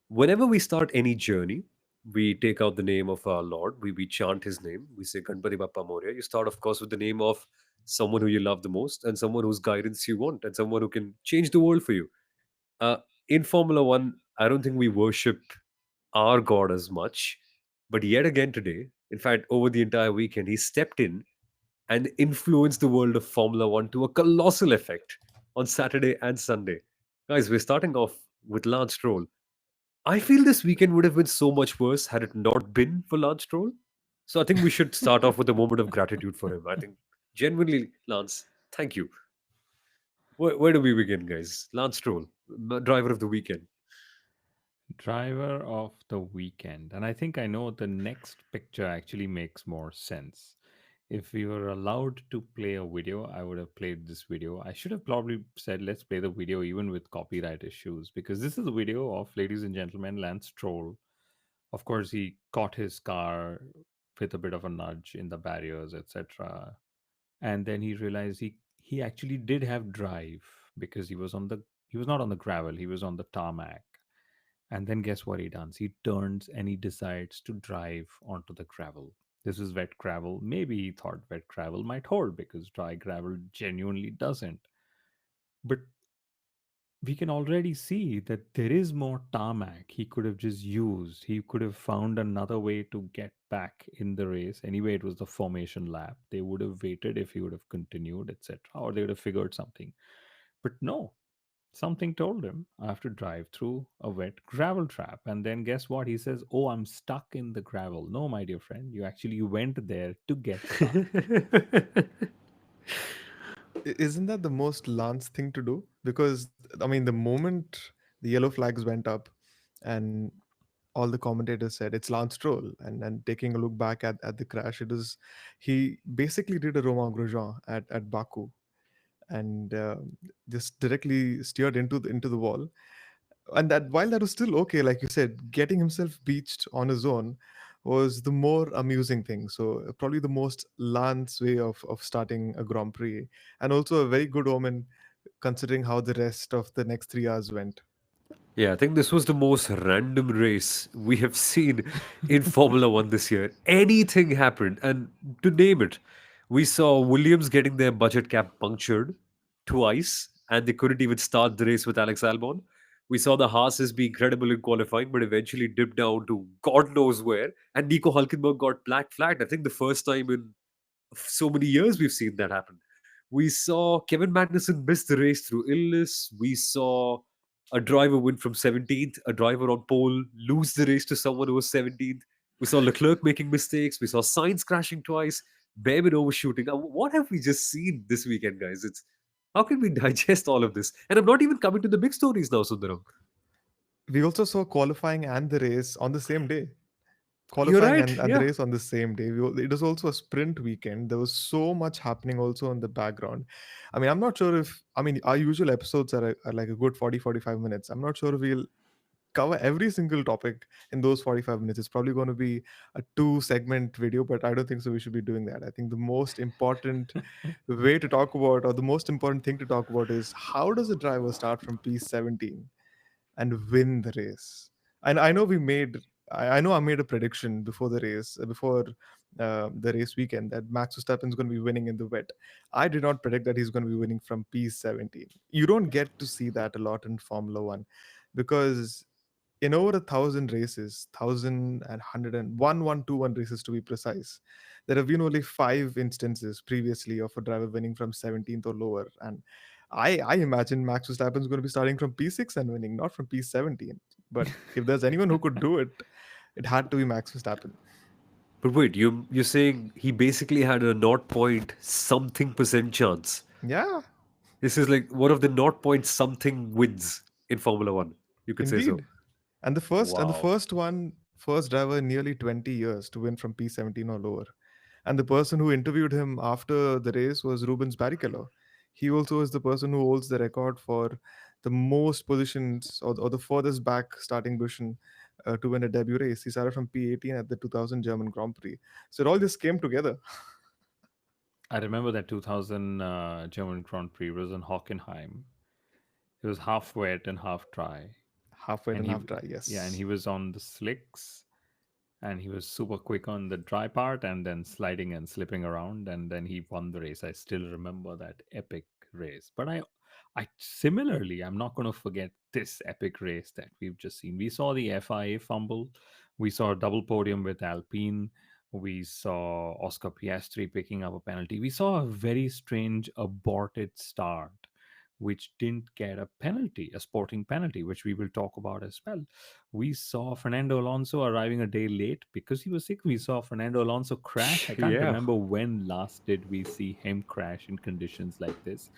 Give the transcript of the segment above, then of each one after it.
Whenever we start any journey, we take out the name of our Lord, we chant his name, we say Ganpati Bappa Moria. You start, of course, with the name of someone who you love the most and someone whose guidance you want and someone who can change the world for you. Uh, in Formula One, I don't think we worship our God as much. But yet again today, in fact, over the entire weekend, he stepped in and influenced the world of Formula One to a colossal effect on Saturday and Sunday. Guys, we're starting off with Lance Stroll. I feel this weekend would have been so much worse had it not been for Lance Stroll. So I think we should start off with a moment of gratitude for him. I think genuinely, Lance, thank you. Where do we begin, guys? Lance Stroll, driver of the weekend. Driver of the weekend. And I think I know the next picture actually makes more sense. If we were allowed to play a video, I would have played this video. I should have probably said, let's play the video even with copyright issues, because this is a video of, ladies and gentlemen, Lance Stroll. Of course, he caught his car with a bit of a nudge in the barriers, etc. And then he realized he actually did have drive because he was not on the gravel, he was on the tarmac. And then guess what he does? He turns and he decides to drive onto the gravel. This is wet gravel. Maybe he thought wet gravel might hold because dry gravel genuinely doesn't. But we can already see that there is more tarmac he could have just used. He could have found another way to get back in the race. Anyway, it was the formation lap. They would have waited if he would have continued, etc., or they would have figured something. But no, something told him I have to drive through a wet gravel trap. And then guess what? He says, oh, I'm stuck in the gravel. No, my dear friend, you actually went there to get stuck. Isn't that the most Lance thing to do? Because I mean, the moment the yellow flags went up, and all the commentators said it's Lance Stroll, and taking a look back at the crash, it is he basically did a Romain Grosjean at Baku, and just directly steered into the wall. And that, while that was still okay, like you said, getting himself beached on his own was the more amusing thing. So probably the most Lance way of starting a Grand Prix, and also a very good omen considering how the rest of the next 3 hours went. Yeah, I think this was the most random race we have seen in Formula One this year. Anything happened. And to name it, we saw Williams getting their budget cap punctured twice, and they couldn't even start the race with Alex Albon. We saw the Haas be incredible in qualifying, but eventually dipped down to God knows where. And Nico Hulkenberg got black flagged. I think the first time in so many years we've seen that happen. We saw Kevin Magnussen miss the race through illness. We saw a driver win from 17th, a driver on pole lose the race to someone who was 17th. We saw Leclerc making mistakes. We saw Sainz crashing twice, Behrman overshooting. Now, what have we just seen this weekend, guys? It's how can we digest all of this? And I'm not even coming to the big stories now, Sundaram. We also saw qualifying and the race on the same day. You're Qualifying right. and the Yeah. race on the same day. It was also a sprint weekend. There was so much happening also in the background. I mean, I'm not sure if, I mean, our usual episodes are like a good 40-45 minutes. I'm not sure if we'll cover every single topic in those 45 minutes. It's probably going to be a 2 segment video, but I don't think so we should be doing that. I think the most important way to talk about, or the most important thing to talk about, is how does a driver start from P17 and win the race? And I know I know I made a prediction before the race, before the race weekend, that Max Verstappen is going to be winning in the wet. I did not predict that he's going to be winning from P17. You don't get to see that a lot in Formula One, because in over 1,000 races, 1,101 races to be precise, there have been only 5 instances previously of a driver winning from 17th or lower. And I imagine Max Verstappen is going to be starting from P6 and winning, not from P17. But if there's anyone who could do it, it had to be Max Verstappen. But wait, you're saying he basically had a 0 point something percent chance. Yeah, This is like one of the 0 point something wins in Formula One. You could say so. indeed. And the Wow. first driver in nearly 20 years to win from P17 or lower. And the person who interviewed him after the race was Rubens Barrichello. He also is the person who holds the record for the most positions, or the furthest back starting position to win a debut race. He started from P18 at the 2000 German Grand Prix. So it all just came together. I remember that 2000 German Grand Prix was in Hockenheim. It was half wet and half dry. half wet and and he half dry. yeah, and Yes. he was on the slicks, and he was super quick on the dry part, and then sliding and slipping around, and then he won the race. I still remember that epic race. But I similarly, I'm not going to forget this epic race that we've just seen. We saw the FIA fumble, we saw a double podium with Alpine, we saw Oscar Piastri picking up a penalty, we saw a very strange aborted start, which didn't get a penalty, a sporting penalty, which we will talk about as well. We saw Fernando Alonso arriving a day late because he was sick. We saw Fernando Alonso crash. I can't Yeah. remember when last did we see him crash in conditions like this.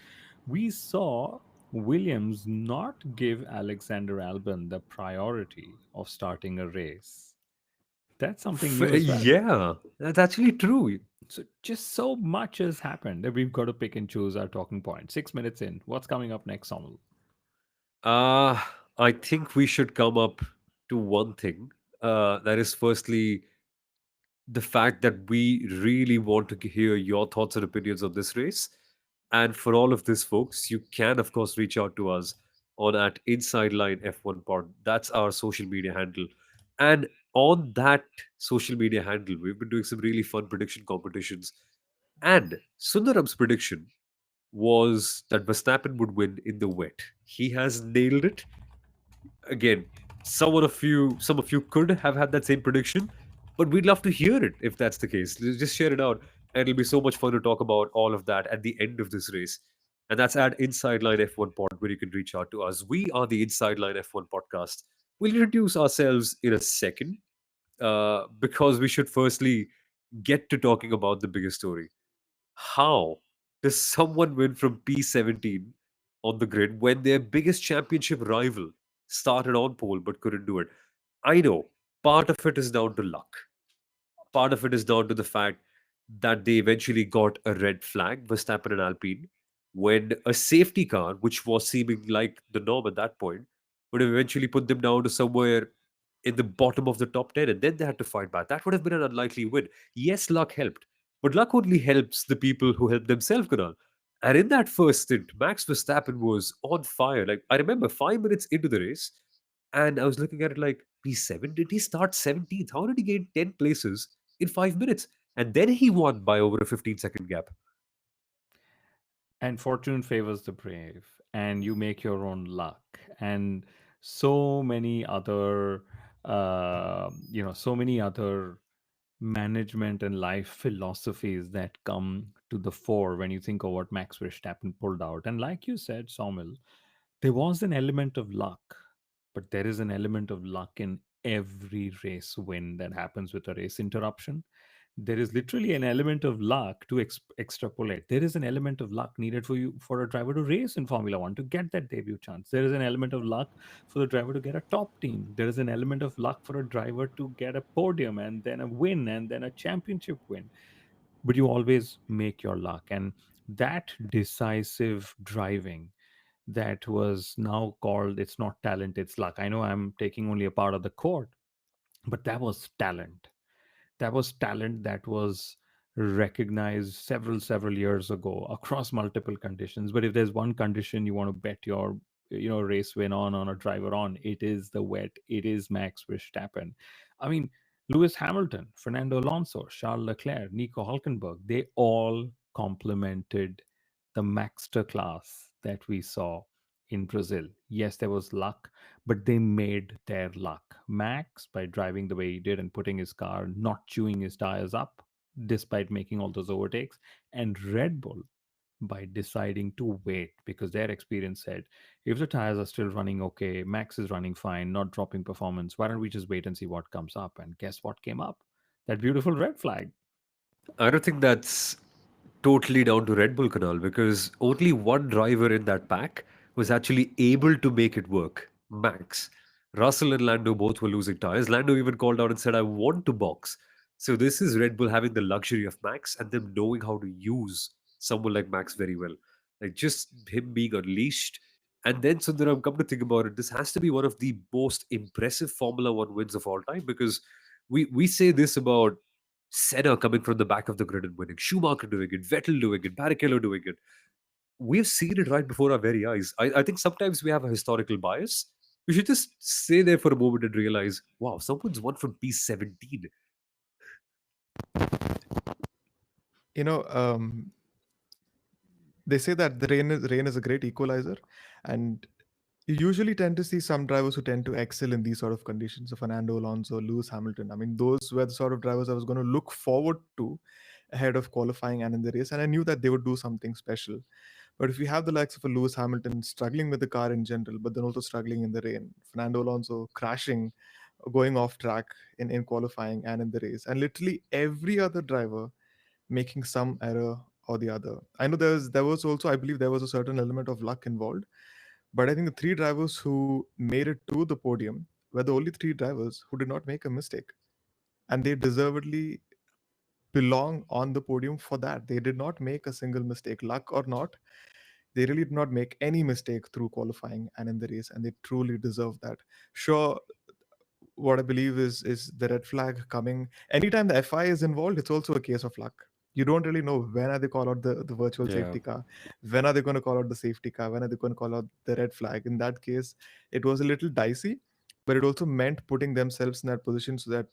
We saw Williams not give Alexander Albon the priority of starting a race. That's something new as well. Yeah, that's actually true. So just so much has happened that we've got to pick and choose our talking points. 6 minutes in. What's coming up next, Sonal? Uh, I think we should come up to one thing. That is, firstly, the fact that we really want to hear your thoughts and opinions on this race. And for all of this, folks, you can, of course, reach out to us on at Inside Line F1 Pod. That's our social media handle. And on that social media handle, we've been doing some really fun prediction competitions. And Sundaram's prediction was that Verstappen would win in the wet. He has nailed it. Again, some of you could have had that same prediction, but we'd love to hear it if that's the case. Just share it out, and it'll be so much fun to talk about all of that at the end of this race. And that's at Inside Line F1 Pod, where you can reach out to us. We are the Inside Line F1 podcast. We'll introduce ourselves in a second, because we should firstly get to talking about the biggest story. How does someone win from P17 on the grid when their biggest championship rival started on pole but couldn't do it? I know part of it is down to luck. Part of it is down to the fact that they eventually got a red flag, Verstappen and Alpine, when a safety car, which was seeming like the norm at that point, would have eventually put them down to somewhere in the bottom of the top 10, and then they had to fight back. That would have been an unlikely win. Yes, luck helped, but luck only helps the people who help themselves, Kunal. And in that first stint, Max Verstappen was on fire. Like, I remember 5 minutes into the race, and I was looking at it like, P7, did he start 17th? How did he gain 10 places in 5 minutes? And then he won by over a 15-second gap. And fortune favors the brave, and you make your own luck, and so many other so many other management and life philosophies that come to the fore when you think of what Max Verstappen pulled out. And like you said, Somil, there was an element of luck, but there is an element of luck in every race win that happens with a race interruption. There is literally an element of luck to extrapolate. There is an element of luck needed for you for a driver to race in Formula One to get that debut chance. There is an element of luck for the driver to get a top team. There is an element of luck for a driver to get a podium and then a win and then a championship win. But you always make your luck, and that decisive driving that was now called, it's not talent, it's luck. I know I'm taking only a part of the court, but that was talent. That was talent that was recognized several years ago across multiple conditions. But if there's one condition you want to bet your race win on a driver on, it is the wet. It is Max Verstappen. I mean, Lewis Hamilton, Fernando Alonso, Charles Leclerc, Nico Hulkenberg, they all complemented the master class that we saw in Brazil. Yes, there was luck, but they made their luck. Max, by driving the way he did and putting his car, not chewing his tires up, despite making all those overtakes, and Red Bull by deciding to wait because their experience said, if the tires are still running okay, Max is running fine, not dropping performance, why don't we just wait and see what comes up? And guess what came up? That beautiful red flag. I don't think that's totally down to Red Bull Canal, because only one driver in that pack was actually able to make it work, Max. Russell and Lando both were losing tires. Lando even called out and said, I want to box. So this is Red Bull having the luxury of Max and them knowing how to use someone like Max very well. Like, just him being unleashed. And then, Sundaram, come to think about it, this has to be one of the most impressive Formula One wins of all time, because we say this about Senna coming from the back of the grid and winning, Schumacher doing it, Vettel doing it, Barrichello doing it. We've seen it right before our very eyes. I think sometimes we have a historical bias, We should just stay there for a moment and realize, wow, someone's won from P17. You know, they say that the rain is a great equalizer, and you usually tend to see some drivers who tend to excel in these sort of conditions. So Fernando Alonso, Lewis Hamilton. I mean, those were the sort of drivers I was going to look forward to ahead of qualifying and in the race, and I knew that they would do something special. But if you have the likes of a Lewis Hamilton struggling with the car in general, but then also struggling in the rain, Fernando Alonso crashing, going off track in qualifying and in the race, and literally every other driver making some error or the other. I know there was also, I believe, there was a certain element of luck involved, but I think the three drivers who made it to the podium were the only three drivers who did not make a mistake, and they deservedly belong on the podium for that. They did not make a single mistake, luck or not. They really did not make any mistake through qualifying and in the race, and they truly deserve that. Sure, what I believe is the red flag coming anytime the FI is involved. It's also a case of luck. You don't really know when are they call out the virtual Yeah. safety car, when are they going to call out the safety car, when are they going to call out the red flag. In that case, it was a little dicey, but it also meant putting themselves in that position so that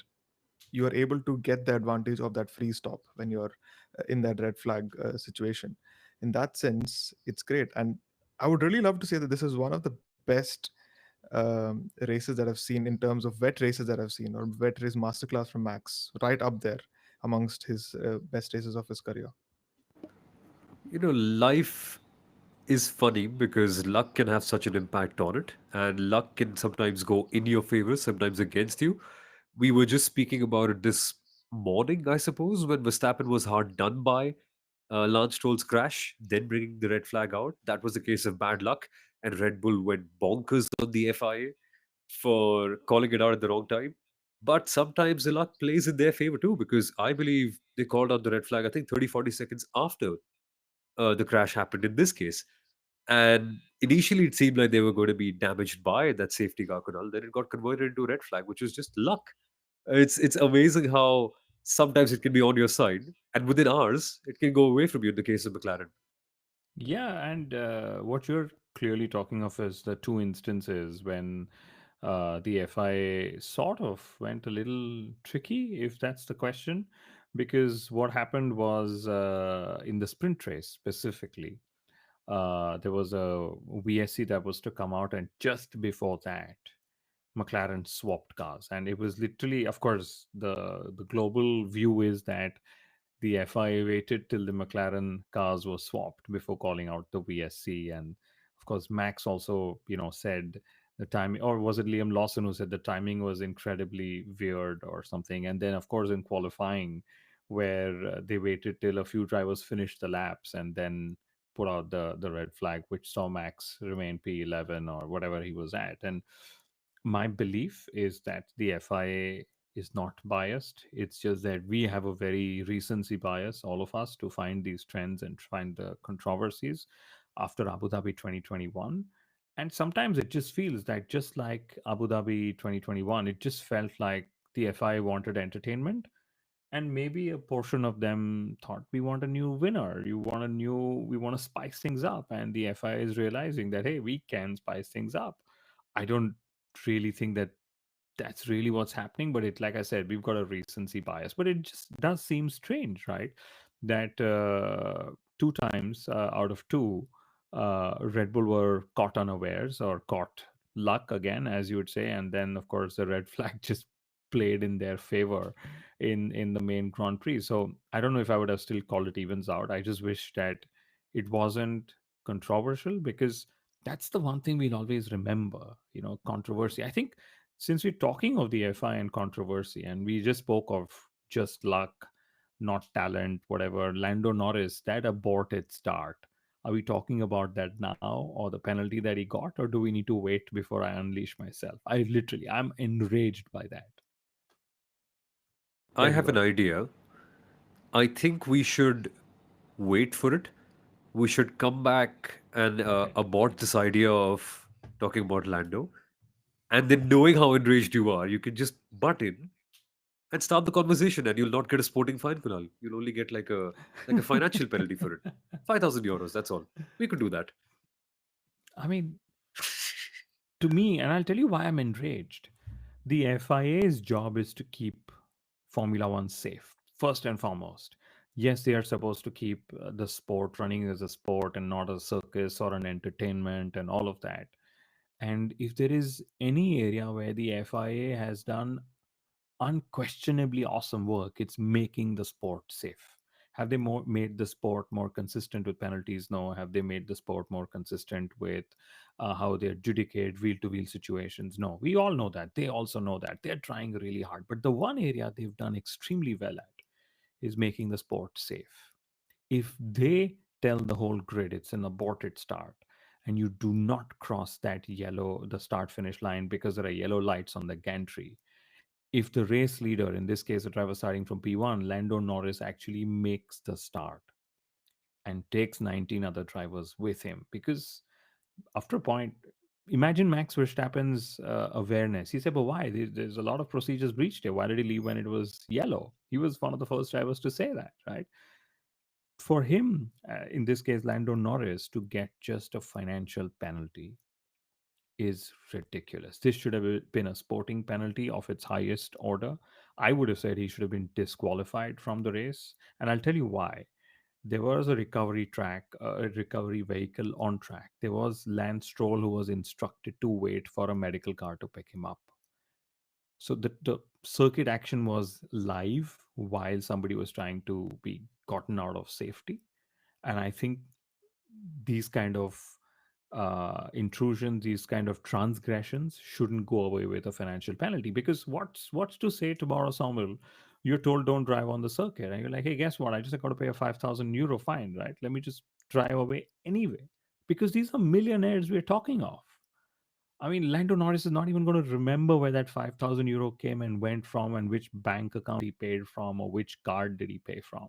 you are able to get the advantage of that free stop when you're in that red flag situation. In that sense, it's great, and I would really love to say that this is one of the best races that I've seen in terms of wet races that I've seen, or wet race masterclass from Max, right up there amongst his best races of his career. You know, life is funny because luck can have such an impact on it, and luck can sometimes go in your favor, sometimes against you. We were just speaking about it this morning, I suppose, when Verstappen was hard done by Lance Stroll's crash, then bringing the red flag out. That was a case of bad luck, and Red Bull went bonkers on the FIA for calling it out at the wrong time. But sometimes the luck plays in their favor too, because I believe they called out the red flag, I think 30, 40 seconds after the crash happened in this case. And initially, it seemed like they were going to be damaged by that safety car canal. Then it got converted into a red flag, which was just luck. It's amazing how sometimes it can be on your side, and within hours, it can go away from you in the case of McLaren. Yeah, and what you're clearly talking of is the two instances when the FIA sort of went a little tricky, if that's the question, because what happened was in the sprint race specifically, there was a VSC that was to come out, and just before that, McLaren swapped cars, and it was literally, of course, the global view is that the FIA waited till the McLaren cars were swapped before calling out the VSC, and of course, Max also, said the timing, or was it Liam Lawson who said the timing was incredibly weird or something? And then, of course, in qualifying, where they waited till a few drivers finished the laps and then put out the red flag, which saw Max remain P11 or whatever he was at, and my belief is that the FIA is not biased. It's just that we have a very recency bias, all of us, to find these trends and find the controversies after Abu Dhabi 2021. And sometimes it just feels that, just like Abu Dhabi 2021, it just felt like the FIA wanted entertainment, and maybe a portion of them thought we want a new winner, we want to spice things up, and the FIA is realizing that, hey, we can spice things up. I don't really think that that's really what's happening, but it, like I said, we've got a recency bias, but it just does seem strange, right, that two times out of two, Red Bull were caught unawares or caught luck again, as you would say, and then of course the red flag just played in their favor in the main Grand Prix. So I don't know if I would have still called it evens out. I just wish that it wasn't controversial, because that's the one thing we'll always remember, controversy. I think, since we're talking of the FI and controversy, and we just spoke of just luck, not talent, whatever, Lando Norris, that aborted start. Are we talking about that now, or the penalty that he got, or do we need to wait before I unleash myself? I'm enraged by that. I There you have an go. idea. I think we should wait for it. We should come back and abort this idea of talking about Lando. And then, knowing how enraged you are, you can just butt in and start the conversation, and you'll not get a sporting fine, Kunal. You'll only get like a financial penalty for it. 5,000 euros, that's all. We could do that. I mean, To me, and I'll tell you why I'm enraged. The FIA's job is to keep Formula One safe, first and foremost. Yes, they are supposed to keep the sport running as a sport and not a circus or an entertainment and all of that. And if there is any area where the FIA has done unquestionably awesome work, it's making the sport safe. Have they made the sport more consistent with penalties? No. Have they made the sport more consistent with how they adjudicate wheel to wheel situations? No. We all know that. They also know that. They're trying really hard. But the one area they've done extremely well at is making the sport safe. If they tell the whole grid it's an aborted start, and you do not cross the start finish line because there are yellow lights on the gantry, if the race leader, in this case, the driver starting from P1, Lando Norris actually makes the start and takes 19 other drivers with him, because after a point, imagine Max Verstappen's awareness. He said, but why? There's a lot of procedures breached here. Why did he leave when it was yellow? He was one of the first drivers to say that, right? For him, in this case, Lando Norris, to get just a financial penalty is ridiculous. This should have been a sporting penalty of its highest order. I would have said he should have been disqualified from the race. And I'll tell you why. There was a recovery vehicle on track. There was Lance Stroll who was instructed to wait for a medical car to pick him up. So the circuit action was live while somebody was trying to be gotten out of safety. And I think these kind of intrusions, these kind of transgressions shouldn't go away with a financial penalty. Because what's to say tomorrow, Samuel? You're told don't drive on the circuit, and you're like, hey, guess what? I just got to pay a €5,000 fine, right? Let me just drive away anyway. Because these are millionaires we're talking of. I mean, Lando Norris is not even going to remember where that €5,000 came and went from, and which bank account he paid from, or which card did he pay from.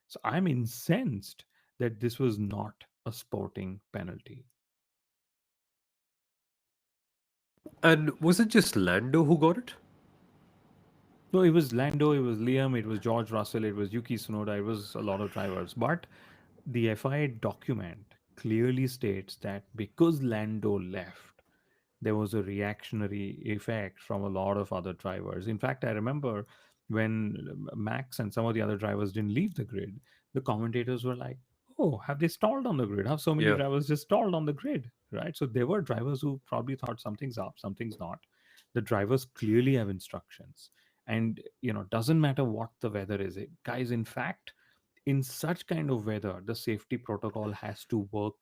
So I'm incensed that this was not a sporting penalty. And was it just Lando who got it? No, it was Lando, it was Liam, it was George Russell, it was Yuki Tsunoda, it was a lot of drivers. But the FIA document clearly states that because Lando left, there was a reactionary effect from a lot of other drivers. In fact, I remember when Max and some of the other drivers didn't leave the grid, the commentators were like, oh, have they stalled on the grid? Have so many Yeah. drivers just stalled on the grid? Right? So there were drivers who probably thought something's up, something's not. The drivers clearly have instructions. And, doesn't matter what the weather is. Guys, in fact, in such kind of weather, the safety protocol has to work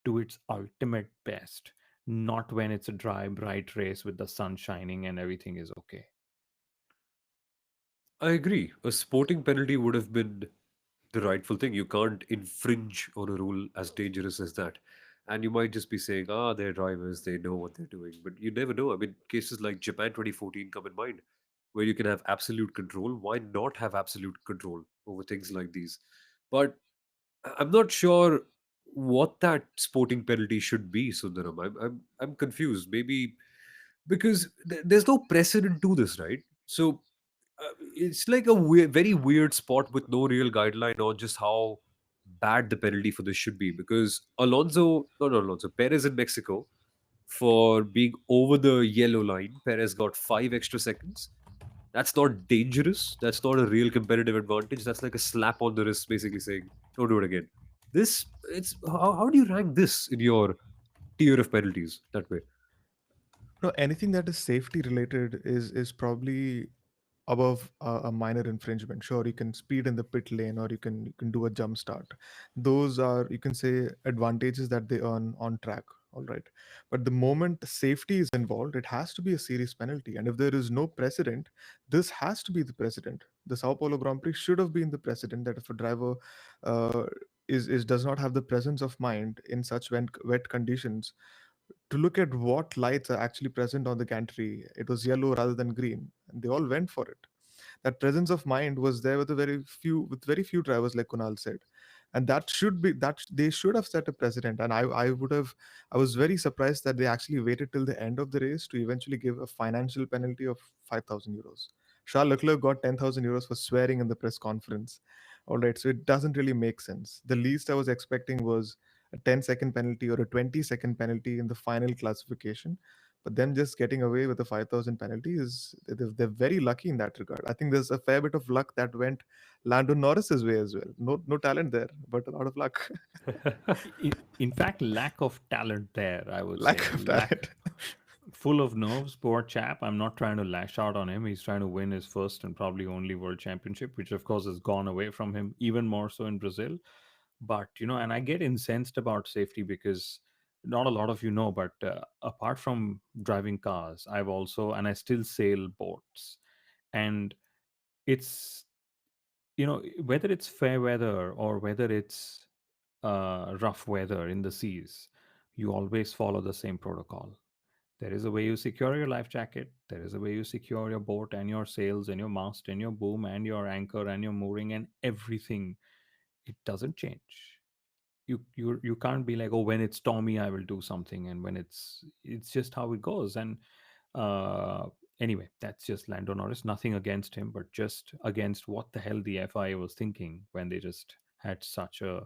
to its ultimate best, not when it's a dry, bright race with the sun shining and everything is okay. I agree. A sporting penalty would have been the rightful thing. You can't infringe on a rule as dangerous as that. And you might just be saying, ah, they're drivers, they know what they're doing. But you never know. I mean, cases like Japan 2014 come in mind, where you can have absolute control. Why not have absolute control over things like these? But I'm not sure what that sporting penalty should be, Sundaram. I'm confused. Maybe because there's no precedent to this, right? So it's like a very weird spot with no real guideline on just how bad the penalty for this should be. Because Alonso, Perez in Mexico for being over the yellow line, Perez got 5 extra seconds. That's not dangerous. That's not a real competitive advantage. That's like a slap on the wrist, basically saying, "Don't do it again." This, it's how do you rank this in your tier of penalties that way? No, anything that is safety related is probably above a minor infringement. Sure, you can speed in the pit lane, or you can do a jump start. Those are, you can say, advantages that they earn on track. All right, but the moment safety is involved, it has to be a serious penalty. And if there is no precedent, this has to be the precedent. The Sao Paulo Grand Prix should have been the precedent, that if a driver uh, is does not have the presence of mind in such wet conditions to look at what lights are actually present on the gantry. It was yellow rather than green, and they all went for it. That presence of mind was there with very few drivers, like Kunal said, and that should be that they should have set a precedent. And I was very surprised that they actually waited till the end of the race to eventually give a financial penalty of €5,000. Charles Leclerc got €10,000 for swearing in the press conference. All right, so it doesn't really make sense. The least I was expecting was a 10-second penalty or a 20-second penalty in the final classification. But them just getting away with a 5,000 penalty is they're very lucky in that regard. I think there's a fair bit of luck that went Lando Norris's way as well. No talent there, but a lot of luck. In fact, lack of talent there, I would Lack say. of talent. Full of nerves, poor chap. I'm not trying to lash out on him. He's trying to win his first and probably only world championship, which of course has gone away from him, even more so in Brazil. But, and I get incensed about safety because not a lot of you know, but apart from driving cars, I've also, and I still sail boats. And it's, whether it's fair weather or whether it's rough weather in the seas, you always follow the same protocol. There is a way you secure your life jacket. There is a way you secure your boat and your sails and your mast and your boom and your anchor and your mooring and everything. It doesn't change. You can't be like, oh, when it's stormy I will do something, and when it's just how it goes. And uh anyway, that's just Lando Norris. Nothing against him, but just against what the hell the FIA was thinking when they just had such a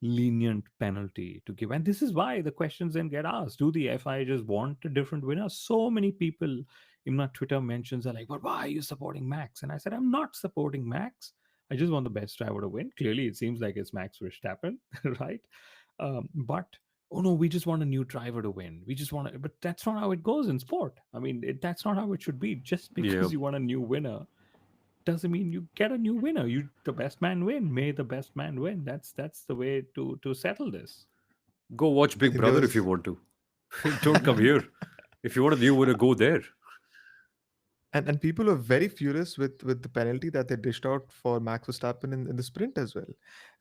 lenient penalty to give. And this is why the questions then get asked: do the FIA just want a different winner? So many people in my Twitter mentions are like, but why are you supporting Max? And I said, I'm not supporting Max. I just want the best driver to win. Clearly, it seems like it's Max Verstappen, right? But oh no, we just want a new driver to win. We just want to, but that's not how it goes in sport. I mean, that's not how it should be. Just Yeah. because you want a new winner doesn't mean you get a new winner. The best man win. May the best man win. That's the way to settle this. Go watch I Big think there Brother if you was want to. Don't come here. If you want a new winner, go there. and people are very furious with the penalty that they dished out for Max Verstappen in the sprint as well.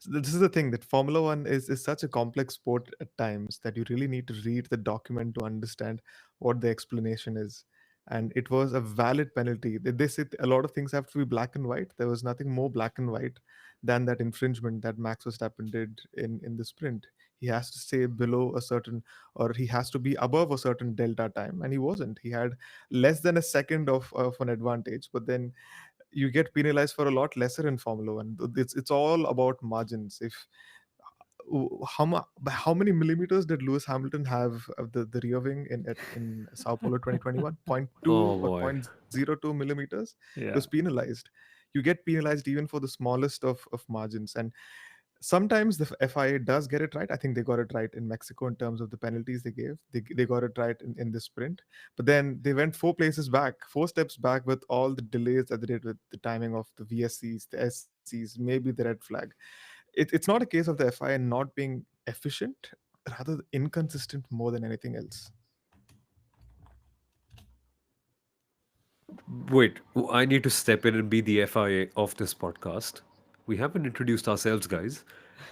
So this is the thing, that Formula One is such a complex sport at times that you really need to read the document to understand what the explanation is. And it was a valid penalty. They say a lot of things have to be black and white. There was nothing more black and white than that infringement that Max Verstappen did in the sprint. He has to stay below a certain, or he has to be above a certain delta time, and he wasn't. He had less than a second of an advantage, but then you get penalized for a lot lesser in Formula One. It's all about margins. If how many millimeters did Lewis Hamilton have of the rear wing in Sao Paulo 2021? Point Oh 0.2 or boy. 0.02 millimeters. He was Yeah. penalized. You get penalized even for the smallest of margins. And sometimes the FIA does get it right. I think they got it right in Mexico in terms of the penalties they gave. They got it right in the sprint. But then they went four steps back with all the delays that they did with the timing of the VSCs, the SCs, maybe the red flag. It's not a case of the FIA not being efficient, rather inconsistent more than anything else. Wait, I need to step in and be the FIA of this podcast. We haven't introduced ourselves, guys.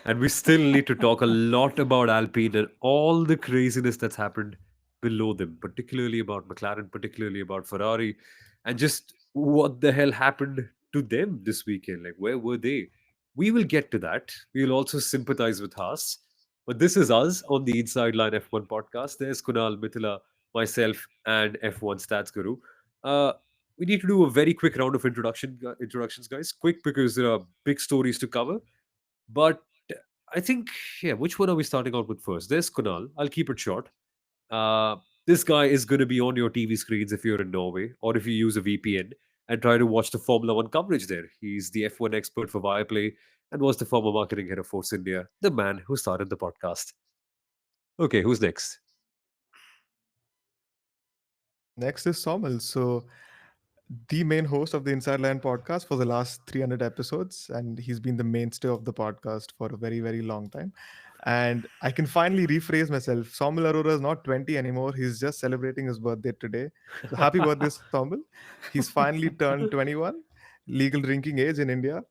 And we still need to talk a lot about Alpine and all the craziness that's happened below them, particularly about McLaren, particularly about Ferrari, and just what the hell happened to them this weekend. Like, where were they? We will get to that. We will also sympathize with Haas. But this is us on the Inside Line F1 podcast. There's Kunal, Mithila, myself, and F1 Stats Guru. Uh, we need to do a very quick round of introductions, guys. Quick because there are big stories to cover. But I think, yeah, which one are we starting out with first? There's Kunal. I'll keep it short. Uh, this guy is going to be on your TV screens if you're in Norway or if you use a VPN and try to watch the Formula One coverage there. He's the F1 expert for Viaplay and was the former marketing head of Force India, the man who started the podcast. Okay, who's next? Next is Somal. So the main host of the Inside Line podcast for the last 300 episodes, and he's been the mainstay of the podcast for a very, very long time. And I can finally rephrase myself. Soumil Arora is not 20 anymore. He's just celebrating his birthday today. So happy birthday, Soumil. He's finally turned 21, legal drinking age in India.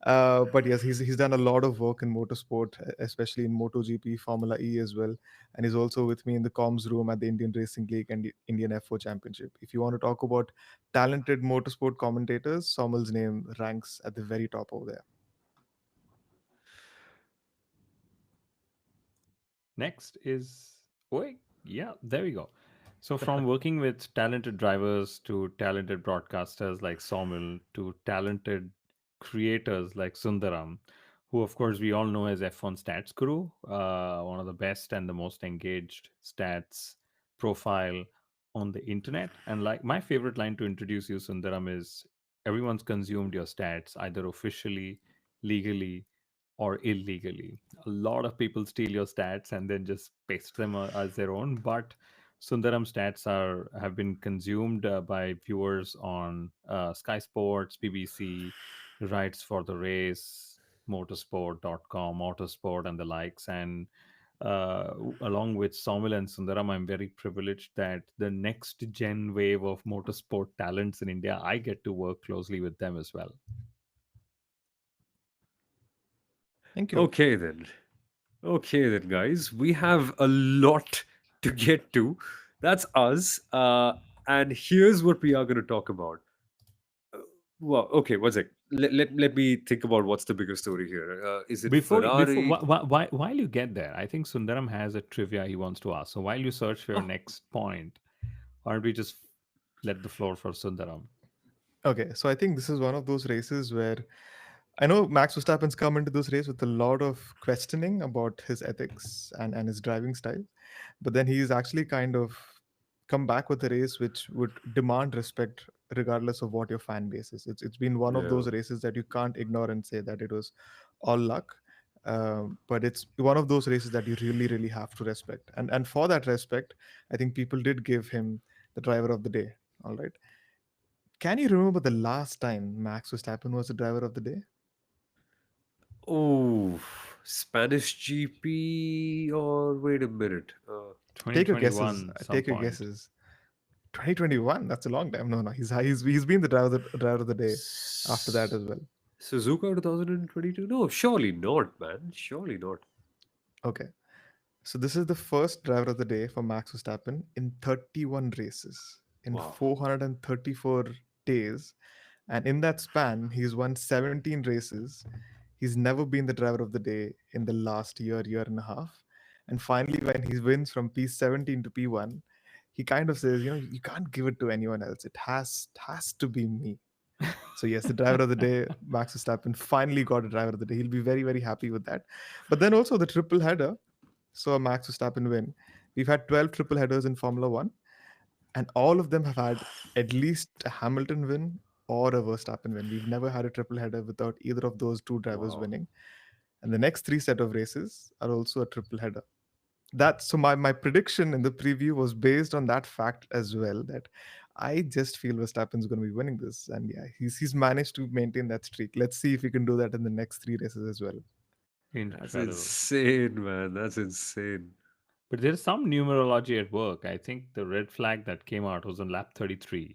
But yes, he's done a lot of work in motorsport, especially in MotoGP, Formula E as well. And he's also with me in the comms room at the Indian Racing League and the Indian F4 Championship. If you want to talk about talented motorsport commentators, Somal's name ranks at the very top over there. Next is, wait, yeah, there we go. So from working with talented drivers to talented broadcasters like Sawmill to talented creators like Sundaram, who, of course, we all know as F1 Stats Guru, one of the best and the most engaged stats profile on the internet. And like my favorite line to introduce you, Sundaram, is everyone's consumed your stats either officially, legally, or illegally. A lot of people steal your stats and then just paste them as their own. But Sundaram stats are have been consumed by viewers on Sky Sports, BBC, rights for the race, motorsport.com, Autosport, and the likes. And along with Soumil and Sundaram, I'm very privileged that the next gen wave of motorsport talents in India, I get to work closely with them as well. Thank you. Okay then. Okay then, guys. We have a lot to get to. That's us. And here's what we are going to talk about. Well, okay, one sec. Let me think about what's the bigger story here. Is it Before Ferrari? while you get there, I think Sundaram has a trivia he wants to ask. So while you search for your Oh, next point, why don't we just let the floor for Sundaram? Okay, so I think this is one of those races where I know Max Verstappen's come into this race with a lot of questioning about his ethics and his driving style, but then he's actually kind of come back with a race which would demand respect regardless of what your fan base is. It's been one of yeah. those races that you can't ignore and say that it was all luck. But it's one of those races that you really, really have to respect. And for that respect, I think people did give him the driver of the day. All right. Can you remember the last time Max Verstappen was the driver of the day? Oh, Spanish GP or wait a minute. Take your guesses. 2021 some Take your point. guesses. 2021. That's a long time. No, no. He's been the driver of the day after that S- as well. Suzuka 2022? No, surely not, man. Surely not. Okay. So this is the first driver of the day for Max Verstappen in 31 races in Wow. 434 days. And in that span, he's won 17 races. He's never been the driver of the day in the last year and a half. And finally, when he wins from P17 to P1, he kind of says, you can't give it to anyone else. It has to be me. So yes, the driver of the day, Max Verstappen, finally got a driver of the day. He'll be very, very happy with that. But then also the triple header saw Max Verstappen win. We've had 12 triple headers in Formula One, and all of them have had at least a Hamilton win or a Verstappen win. We've never had a triple header without either of those two drivers Wow. winning. And the next three set of races are also a triple header. That so my prediction in the preview was based on that fact as well. That I just feel Verstappen's going to be winning this, and yeah, he's managed to maintain that streak. Let's see if he can do that in the next three races as well. That's Incredible. insane, man. That's insane. But there's some numerology at work. I think the red flag that came out was on lap 33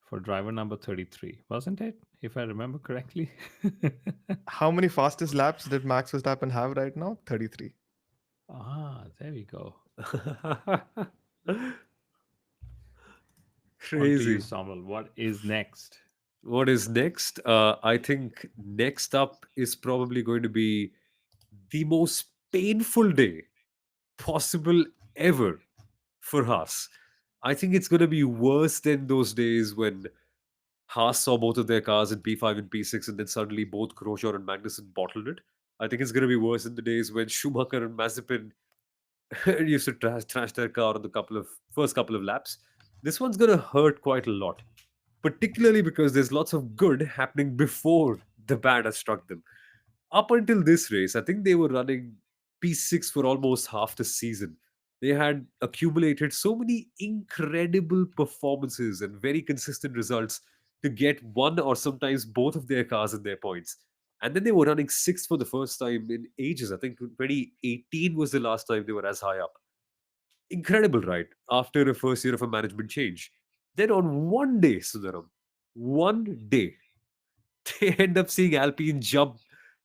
for driver number 33, wasn't it? If I remember correctly. How many fastest laps did Max Verstappen have right now? 33. Ah, there we go. On to you, Crazy. Samuel. What is next? What is next? I think next up is probably going to be the most painful day possible ever for Haas. I think it's going to be worse than those days when Haas saw both of their cars in P5 and P6 and then suddenly both Grosjean and Magnussen bottled it. I think it's going to be worse in the days when Schumacher and Mazepin used to trash their car on the first couple of laps. This one's going to hurt quite a lot, particularly because there's lots of good happening before the bad has struck them. Up until this race, I think they were running P6 for almost half the season. They had accumulated so many incredible performances and very consistent results to get one or sometimes both of their cars in their points. And then they were running sixth for the first time in ages. I think 2018 was the last time they were as high up. Incredible, right? After a first year of a management change. Then on one day, Sundaram, one day, they end up seeing Alpine jump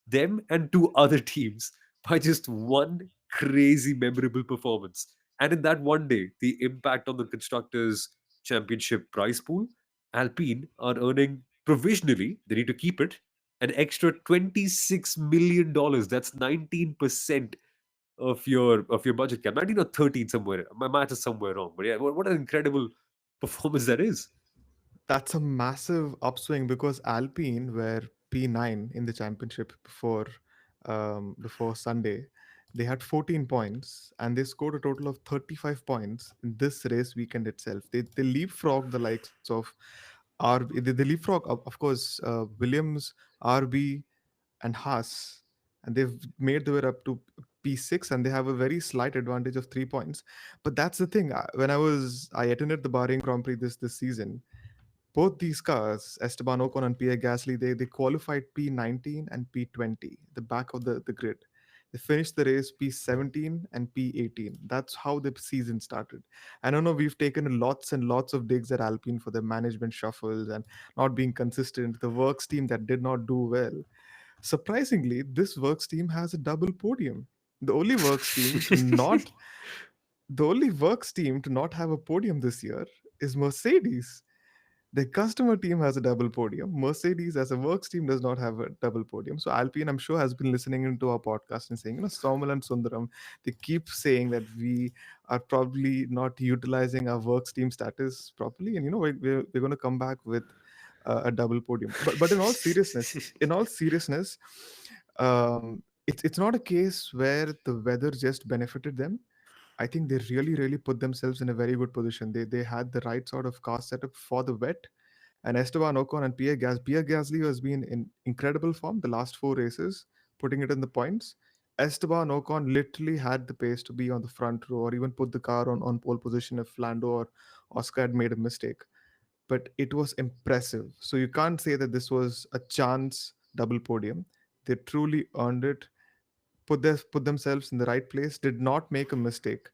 them and two other teams by just one crazy memorable performance. And in that one day, the impact on the Constructors' Championship prize pool, Alpine are earning provisionally, they need to keep it, an extra $26 million. Dollars. That's 19% of your budget cap. 19 or 13 somewhere. My math is somewhere wrong. But yeah, what an incredible performance that is. That's a massive upswing because Alpine were P9 in the championship before before Sunday. They had 14 points and they scored a total of 35 points in this race weekend itself. They leapfrog the likes of they leapfrog, of course, Williams, RB, and Haas, and they've made their way up to P6, and they have a very slight advantage of 3 points. But that's the thing. When I attended the Bahrain Grand Prix this season, both these cars, Esteban Ocon and Pierre Gasly, they qualified P19 and P20, the back of the grid. They finished the race P17 and P18. That's how the season started. I don't know, we've taken lots and lots of digs at Alpine for their management shuffles and not being consistent, the works team that did not do well. Surprisingly, this works team has a double podium. The only works team to not the only works team to not have a podium this year is Mercedes. The customer team has a double podium. Mercedes, as a works team, does not have a double podium. So Alpine, I'm sure, has been listening into our podcast and saying, Somal and Sundaram, they keep saying that we are probably not utilizing our works team status properly, and we're going to come back with a double podium. But in all seriousness, it's not a case where the weather just benefited them. I think they really put themselves in a very good position. They had the right sort of car setup for the wet, and Esteban Ocon and Pierre Gasly has been in incredible form the last four races, putting it in the points. Esteban Ocon literally had the pace to be on the front row or even put the car on pole position if Lando or Oscar had made a mistake. But it was impressive. So you can't say that this was a chance double podium. They truly earned it, put themselves in the right place, did not make a mistake,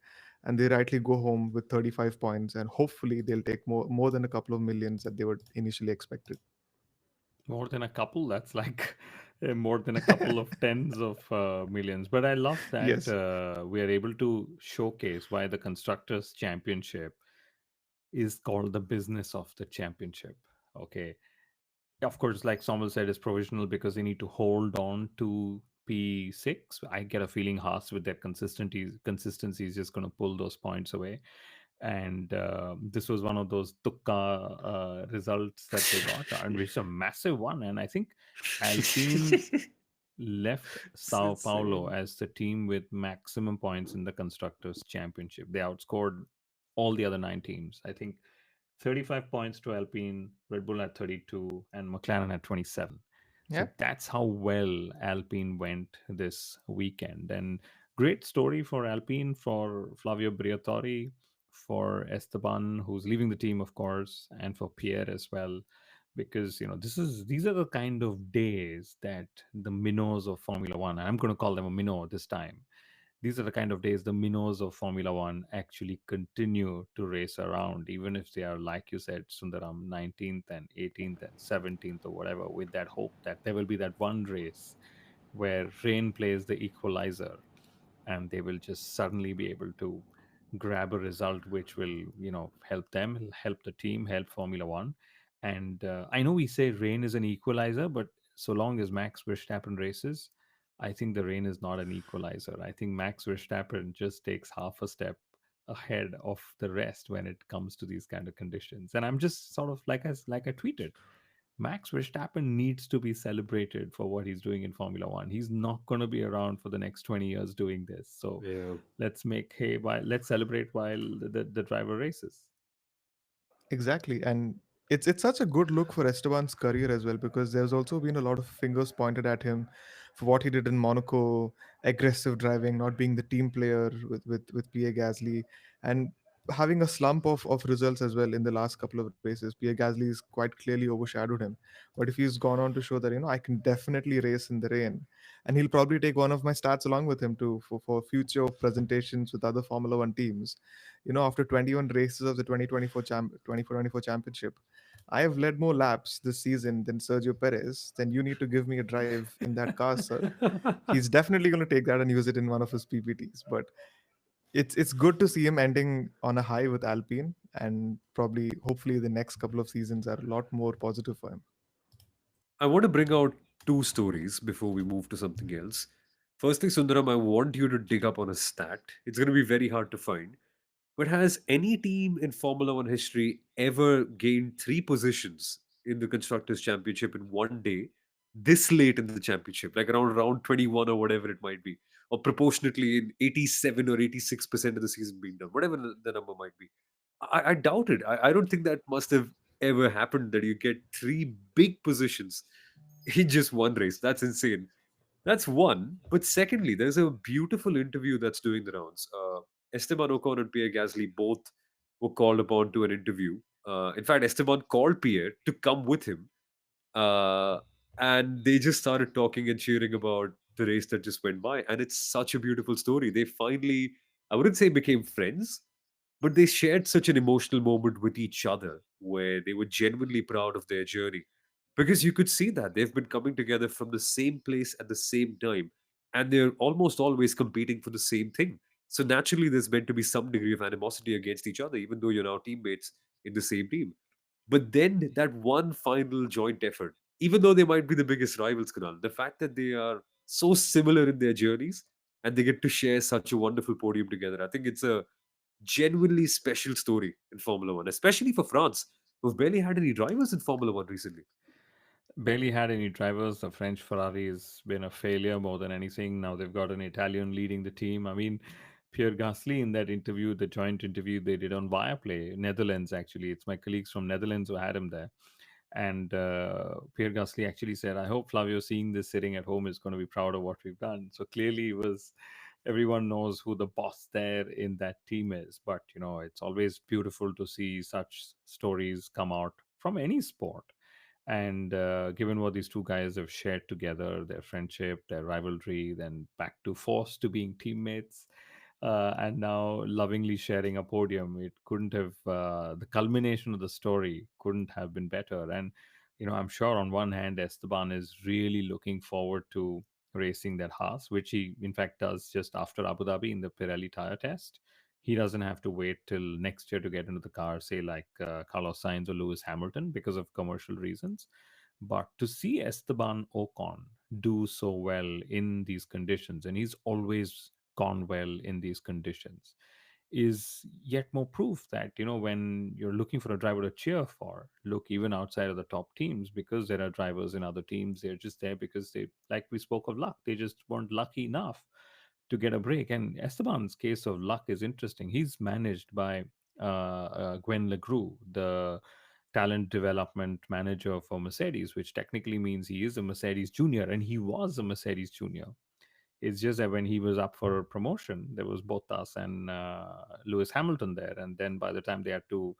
and they rightly go home with 35 points. And hopefully, they'll take more than a couple of millions that they were initially expected. More than a couple, that's like more than a couple of tens of millions. But I love that Yes. we are able to showcase why the Constructors' Championship is called the business of the championship. Okay. Of course, like Samuel said, is provisional because they need to hold on to P6. I get a feeling Haas with their consistency is just going to pull those points away. And this was one of those tukka results that they got, and which is a massive one. And I think Alpine left It's Sao Paulo insane. as the team with maximum points in the constructors championship. They outscored all the other nine teams. I think 35 points to Alpine, Red Bull at 32, and McLaren at 27. So Yeah. that's how well Alpine went this weekend. And great story for Alpine, for Flavio Briatore, for Esteban, who's leaving the team, of course, and for Pierre as well. Because these are the kind of days that the minnows of Formula One, and I'm going to call them a minnow this time, these are the kind of days the minnows of Formula One actually continue to race around, even if they are, like you said, Sundaram, 19th and 18th and 17th or whatever, with that hope that there will be that one race where rain plays the equalizer and they will just suddenly be able to grab a result which will help them, help the team, help Formula One. And I know we say rain is an equalizer, but so long as Max Verstappen races, I think the rain is not an equalizer. I think Max Verstappen just takes half a step ahead of the rest when it comes to these kind of conditions. And I'm just sort of like I tweeted, Max Verstappen needs to be celebrated for what he's doing in Formula One. He's not going to be around for the next 20 years doing this. So Yeah. let's celebrate while the driver races. Exactly, and it's such a good look for Esteban's career as well, because there's also been a lot of fingers pointed at him for what he did in Monaco, aggressive driving, not being the team player with Pierre Gasly, and having a slump of results as well in the last couple of races. Pierre Gasly has quite clearly overshadowed him, but if he's gone on to show that I can definitely race in the rain, and he'll probably take one of my stats along with him too for future presentations with other Formula One teams. After 21 races of the 2024 championship, I have led more laps this season than Sergio Perez. Then you need to give me a drive in that car, sir. He's definitely going to take that and use it in one of his PPTs. But it's good to see him ending on a high with Alpine, and probably hopefully the next couple of seasons are a lot more positive for him. I want to bring out two stories before we move to something else. Firstly, Sundaram, I want you to dig up on a stat. It's going to be very hard to find. But has any team in Formula One history ever gained three positions in the Constructors' Championship in one day this late in the championship, like around round 21 or whatever it might be, or proportionately in 87 or 86% of the season being done, whatever the number might be. I doubt it. I don't think that must have ever happened that you get three big positions in just one race. That's insane. That's one. But secondly, there's a beautiful interview that's doing the rounds. Esteban Ocon and Pierre Gasly both were called upon to an interview. In fact, Esteban called Pierre to come with him, uh, and they just started talking and cheering about the race that just went by. And it's such a beautiful story. They finally, I wouldn't say became friends, but they shared such an emotional moment with each other where they were genuinely proud of their journey. Because you could see that they've been coming together from the same place at the same time, and they're almost always competing for the same thing. So naturally, there's meant to be some degree of animosity against each other, even though you're now teammates in the same team. But then that one final joint effort, even though they might be the biggest rivals, Kunal, the fact that they are so similar in their journeys and they get to share such a wonderful podium together, I think it's a genuinely special story in Formula One, especially for France, who've barely had any drivers in Formula One recently. Barely had any drivers. The French Ferrari has been a failure more than anything. Now they've got an Italian leading the team. I mean, Pierre Gasly in that interview, the joint interview they did on Viaplay, Netherlands actually. It's my colleagues from Netherlands who had him there. And Pierre Gasly actually said, I hope Flavio seeing this sitting at home is going to be proud of what we've done. So clearly it was everyone knows who the boss there in that team is. But it's always beautiful to see such stories come out from any sport. And given what these two guys have shared together, their friendship, their rivalry, then back to force to being teammates, and now lovingly sharing a podium, it couldn't have, the culmination of the story couldn't have been better. And, I'm sure on one hand, Esteban is really looking forward to racing that Haas, which he, in fact, does just after Abu Dhabi in the Pirelli tire test. He doesn't have to wait till next year to get into the car, say like Carlos Sainz or Lewis Hamilton, because of commercial reasons. But to see Esteban Ocon do so well in these conditions, and he's always gone well in these conditions, is yet more proof that when you're looking for a driver to cheer for, look even outside of the top teams, because there are drivers in other teams, they're just there because they, like we spoke of luck, they just weren't lucky enough to get a break. And Esteban's case of luck is interesting. He's managed by Gwen Legru, the talent development manager for Mercedes, which technically means he is a Mercedes junior, and he was a Mercedes junior. It's just that when he was up for promotion, there was Bottas and Lewis Hamilton there, and then by the time they had to,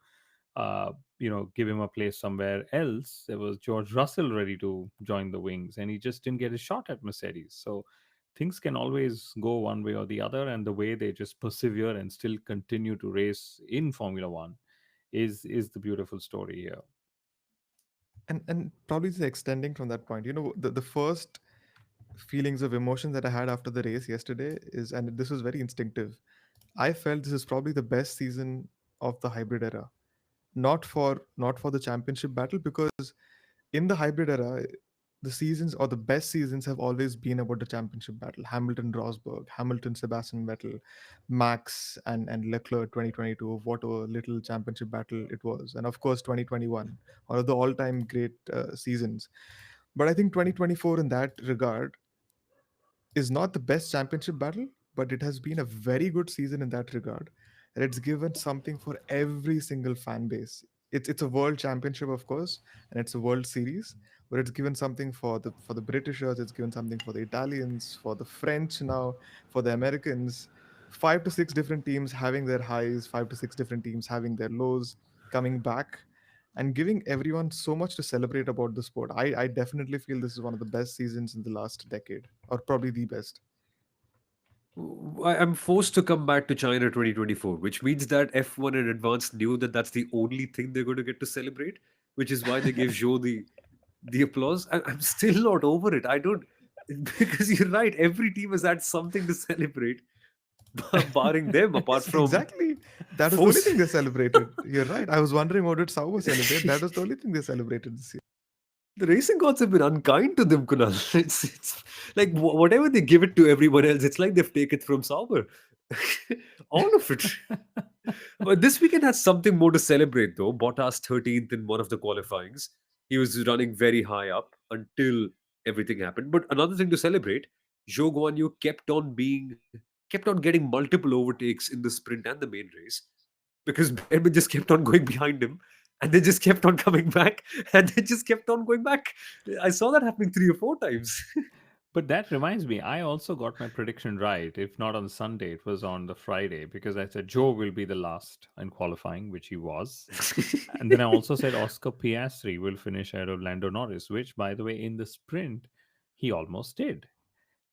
give him a place somewhere else, there was George Russell ready to join the wings, and he just didn't get a shot at Mercedes. So things can always go one way or the other, and the way they just persevere and still continue to race in Formula One is the beautiful story here. And probably just extending from that point, the first feelings of emotion that I had after the race yesterday is, and this was very instinctive, I felt this is probably the best season of the hybrid era. Not for the championship battle, because in the hybrid era, the seasons or the best seasons have always been about the championship battle. Hamilton Rosberg, Hamilton Sebastian Vettel, Max and Leclerc 2022, what a little championship battle it was. And of course 2021, one of the all-time great seasons. But I think 2024 in that regard is not the best championship battle, but it has been a very good season in that regard. And it's given something for every single fan base. It's a world championship, of course, and it's a world series, but it's given something for the Britishers, it's given something for the Italians, for the French now, for the Americans. 5 to 6 different teams having their highs, 5 to 6 different teams having their lows, coming back and giving everyone so much to celebrate about the sport. I definitely feel this is one of the best seasons in the last decade, or probably the best. I'm forced to come back to China 2024, which means that F1 in advance knew that that's the only thing they're going to get to celebrate, which is why they gave Zhou the applause. I'm still not over it. I don't, because you're right. Every team has had something to celebrate, barring them, apart from Exactly. That was the only force. thing they celebrated. You're right. I was wondering what did Sauber celebrate. That was the only thing they celebrated this year. The racing gods have been unkind to them, Kunal. It's like whatever they give it to everyone else, it's like they've taken it from Sauber. All of it. But this weekend has something more to celebrate, though. Bottas 13th in one of the qualifyings. He was running very high up until everything happened. But another thing to celebrate, Zhou Guanyu kept on getting multiple overtakes in the sprint and the main race because Behrman just kept on going behind him and they just kept on coming back and they just kept on going back. I saw that happening 3 or 4 times. But that reminds me, I also got my prediction right. If not on Sunday, it was on the Friday because I said Joe will be the last in qualifying, which he was. And then I also said Oscar Piastri will finish ahead of Lando Norris, which, by the way, in the sprint, he almost did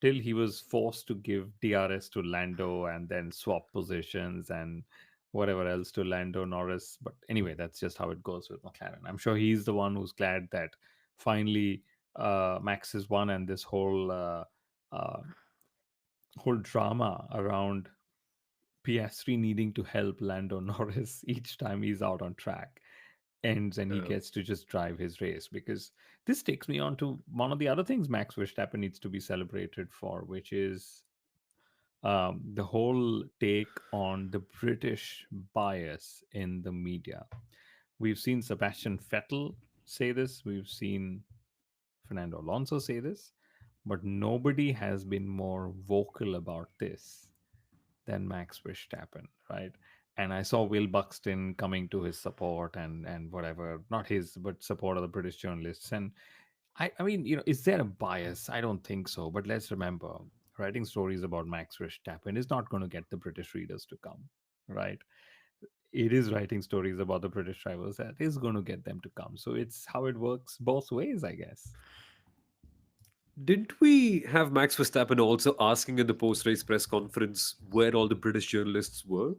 till he was forced to give DRS to Lando and then swap positions and whatever else to Lando Norris. But anyway, that's just how it goes with McLaren. I'm sure he's the one who's glad that finally Max has won and this uh, whole drama around PS3 needing to help Lando Norris each time he's out on track ends and he Uh, gets to just drive his race. Because this takes me on to one of the other things Max Verstappen needs to be celebrated for, which is the whole take on the British bias in the media. We've seen Sebastian Vettel say this, we've seen Fernando Alonso say this, but nobody has been more vocal about this than Max Verstappen, right? And I saw Will Buxton coming to his support and whatever, not his, but support of the British journalists. And I mean, is there a bias? I don't think so. But let's remember, writing stories about Max Verstappen is not going to get the British readers to come, right? It is writing stories about the British drivers that is going to get them to come. So it's how it works both ways, I guess. didn't we have Max Verstappen also asking in the post race press conference where all the British journalists were?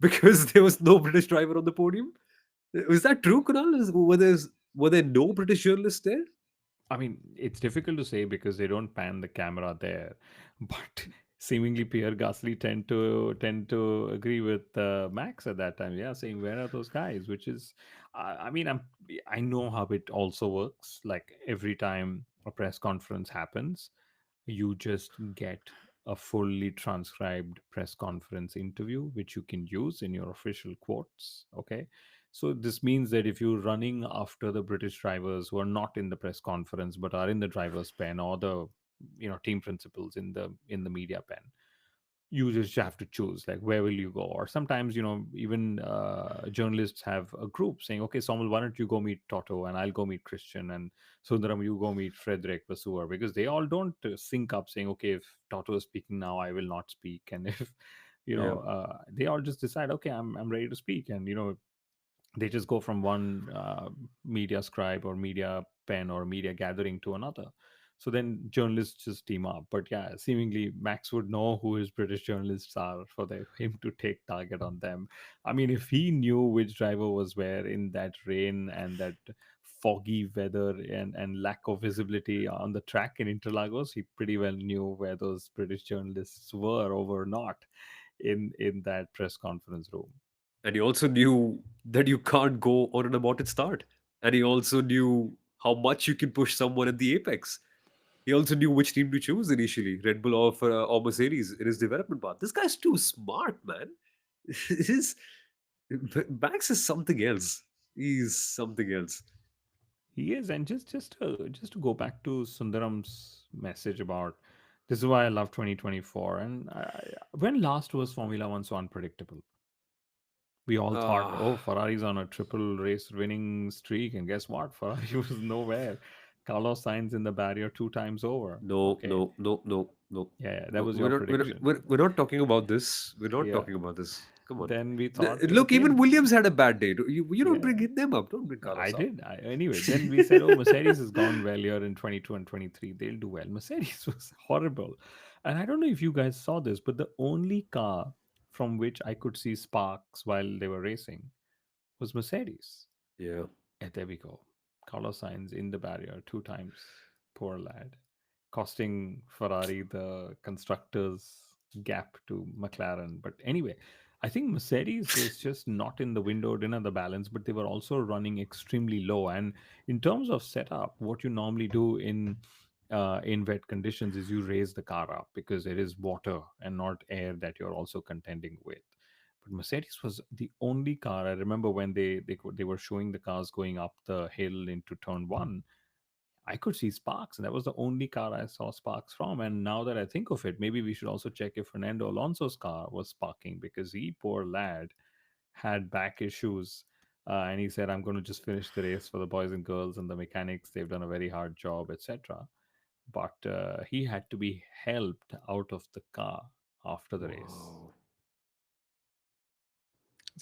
Because there was no British driver on the podium? Was that true, Kunal? Were there no British journalists there? I mean, it's difficult to say because they don't pan the camera there, but seemingly Pierre Gasly tend to agree with Max at that time. Yeah, saying where are those guys? Which is, I mean, I know how it also works. Like every time a press conference happens, you just get a fully transcribed press conference interview which you can use in your official quotes. Okay, so this means that if you're running after the British drivers who are not in the press conference but are in the driver's pen or the team principals in the media pen, you just have to choose like where will you go. Or sometimes even journalists have a group saying, okay, Samuel, why don't you go meet Toto and I'll go meet Christian, and Sundaram, you go meet Frederick Vasseur, because they all don't sync up saying, okay, if Toto is speaking now, I will not speak. And if Yeah. they all just decide, okay, I'm ready to speak, and they just go from one media scribe or media pen or media gathering to another. So then journalists just team up. But yeah, seemingly Max would know who his British journalists are for him to take target on them. I mean, if he knew which driver was where in that rain and that foggy weather and lack of visibility on the track in Interlagos, he pretty well knew where those British journalists were or were not in that press conference room. And he also knew that you can't go on an aborted start. And he also knew how much you can push someone at the apex. He also knew which team to choose initially, Red Bull or Mercedes in his development path. This guy's too smart, man. His Max is something else. He's something else. He is, and just to go back to Sundaram's message about this is why I love 2024. And when last was Formula One so unpredictable? We all thought, Ah, oh, Ferrari's on a triple race winning streak, and guess what? Ferrari was nowhere. Carlos Sainz in the barrier two times over. no, Okay, no, no, no, no. yeah, yeah, that No, was your prediction. we're not talking about this. We're not Yeah. talking about this. Come on. Then we thought, Look, okay, even Williams had a bad day. You don't yeah, bring them up. Don't bring I Carlos up. did. Anyway, then we said, oh, Mercedes has gone well here in 22 and 23. They'll do well. Mercedes was horrible. And I don't know if you guys saw this, but the only car from which I could see sparks while they were racing was Mercedes. Yeah. And there we go. Carlos Sainz in the barrier two times. Poor lad. Costing Ferrari the constructors' gap to McLaren. But anyway, I think Mercedes was just not in the window, didn't have the balance, but they were also running extremely low. And in terms of setup, what you normally do in wet conditions is you raise the car up because it is water and not air that you're also contending with. But Mercedes was the only car I remember when they were showing the cars going up the hill into turn one. I could see sparks, and that was the only car I saw sparks from. And now that I think of it, maybe we should also check if Fernando Alonso's car was sparking, because he, poor lad, had back issues. And he said, I'm going to just finish the race for the boys and girls and the mechanics. They've done a very hard job, etc. But he had to be helped out of the car after the race. Wow.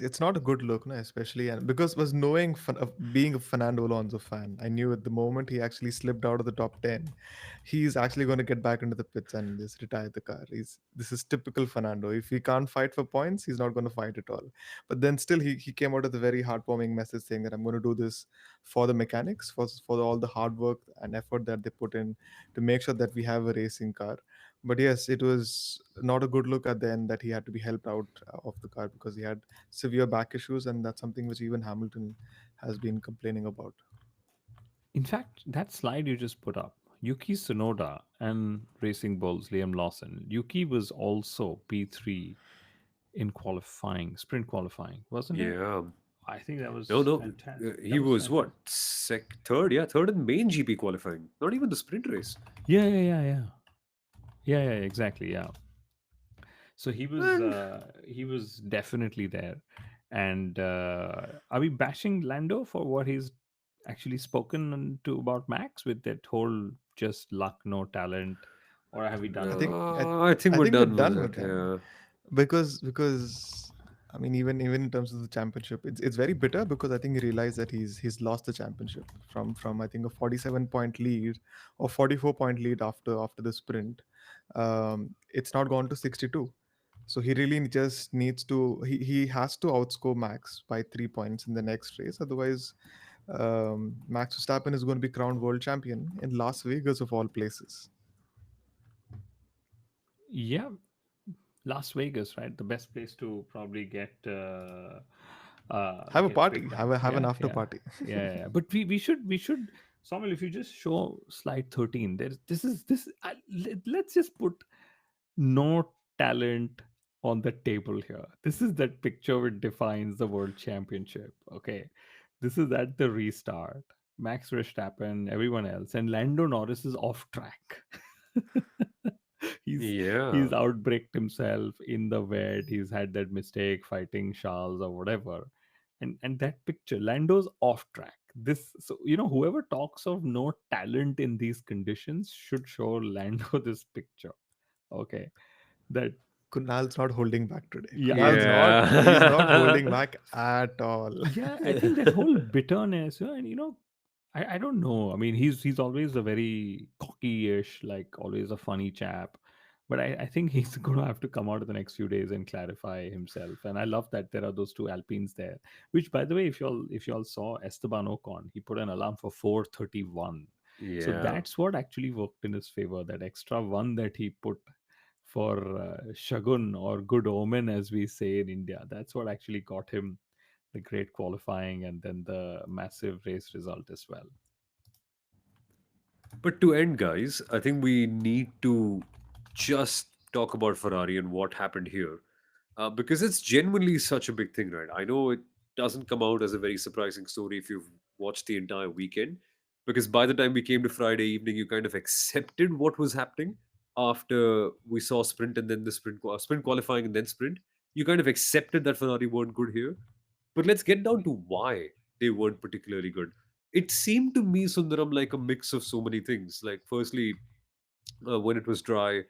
It's not a good look, no, especially and because was knowing of being a Fernando Alonso fan, I knew at the moment he actually slipped out of the top 10, he's actually going to get back into the pits and just retire the car. This is typical Fernando. If he can't fight for points, he's not going to fight at all. But then still, he came out with a very heartwarming message saying that I'm going to do this for the mechanics, for all the hard work and effort that they put in to make sure that we have a racing car. But yes, it was not a good look at the end that he had to be helped out of the car because he had severe back issues, and that's something which even Hamilton has been complaining about. In fact, that slide you just put up, Yuki Tsunoda and Racing Bull's Liam Lawson. Yuki was also P3 in qualifying, sprint qualifying, wasn't it? Yeah. I think that No, was no. fantastic. He That was was what? fantastic. Third? Yeah, third in main GP qualifying. Not even the sprint race. Yeah, yeah, yeah, yeah. Yeah, yeah, exactly. Yeah. So Well, he was definitely there. And are we bashing Lando for what he's actually spoken to about Max with that whole just luck, no talent, or have we done I with think it? I, I think I we're think we're done with done it. with him Yeah. because I mean even in terms of the championship, it's very bitter because I think he realized that he's lost the championship from I think a 47-point lead or 44-point lead after the sprint. It's not gone to 62. So he really just needs to he has to outscore Max by 3 points in the next race. Otherwise, Max Verstappen is going to be crowned world champion in Las Vegas of all places. Yeah, Las Vegas, right? The best place to probably Have a get party. picked up. Have an Yeah, after yeah, party. yeah. But we should Samuel, if you just show slide 13, there's this. Let's just put no talent on the table here. This is that picture which defines the world championship. Okay, this is at the restart. Max Verstappen, everyone else, and Lando Norris is off track. he's Yeah. he's outbraked himself in the wet. He's had that mistake fighting Charles or whatever, and that picture, Lando's off track. This, so whoever talks of no talent in these conditions should show Lando this picture. Okay, that Kunal's not holding back today. yeah, He's not Yeah. holding back at all. yeah. I think that whole bitterness, and I don't know. I mean, he's always a very cocky-ish, like always a funny chap. But I think he's going to have to come out in the next few days and clarify himself. And I love that there are those two Alpines there. Which, by the way, if y'all saw Esteban Ocon, he put an alarm for 4:31. So Yeah. that's what actually worked in his favor. That extra one that he put for Shagun, or good omen, as we say in India. That's what actually got him the great qualifying and then the massive race result as well. But to end, guys, I think we need to just talk about Ferrari and what happened here. Because it's genuinely such a big thing, right? I know it doesn't come out as a very surprising story if you've watched the entire weekend, because by the time we came to Friday evening, you kind of accepted what was happening after we saw sprint and then the sprint qualifying and then sprint. You kind of accepted that Ferrari weren't good here. But let's get down to why they weren't particularly good. It seemed to me, Sundaram, like a mix of so many things. Like, firstly, when it was dry,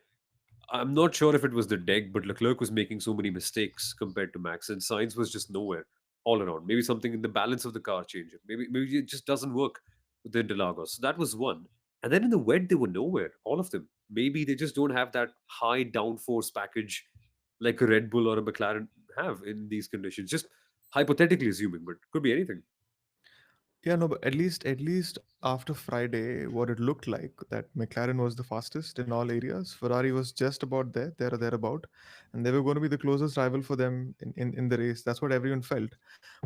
I'm not sure if it was the deck, but Leclerc was making so many mistakes compared to Max, and Sainz was just nowhere all around. Maybe something in the balance of the car changed. Maybe it just doesn't work with the Interlagos. So that was one. And then in the wet, they were nowhere, all of them. Maybe they just don't have that high downforce package like a Red Bull or a McLaren have in these conditions. Just hypothetically assuming, but could be anything. Yeah, no, but at least after Friday, what it looked like that McLaren was the fastest in all areas. Ferrari was just about there or thereabout, and they were going to be the closest rival for them in the race. That's what everyone felt.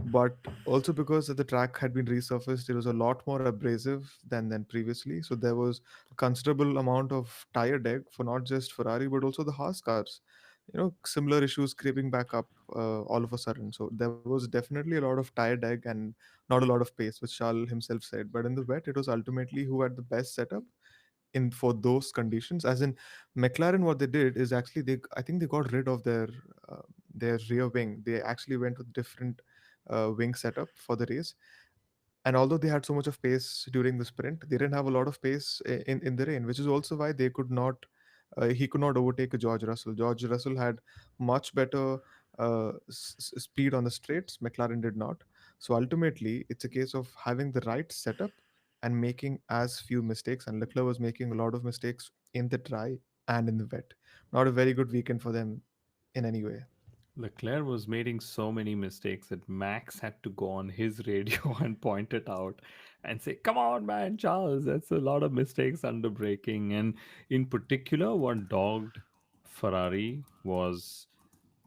But also because the track had been resurfaced, it was a lot more abrasive than previously. So there was a considerable amount of tire deg for not just Ferrari but also the Haas cars. similar issues creeping back up all of a sudden. So there was definitely a lot of tired egg and not a lot of pace, which Charles himself said. But in the wet, it was ultimately who had the best setup in for those conditions. As in McLaren, what they did is actually they I think they got rid of their rear wing. They actually went with different wing setup for the race, and although they had so much of pace during the sprint, they didn't have a lot of pace in the rain, which is also why they could not he could not overtake George Russell. George Russell had much better speed on the straights. McLaren did not. So ultimately, it's a case of having the right setup and making as few mistakes. And Leclerc was making a lot of mistakes in the dry and in the wet. Not a very good weekend for them in any way. Leclerc was making so many mistakes that Max had to go on his radio and point it out and say, "Come on, man, Charles, that's a lot of mistakes under braking." And in particular, what dogged Ferrari was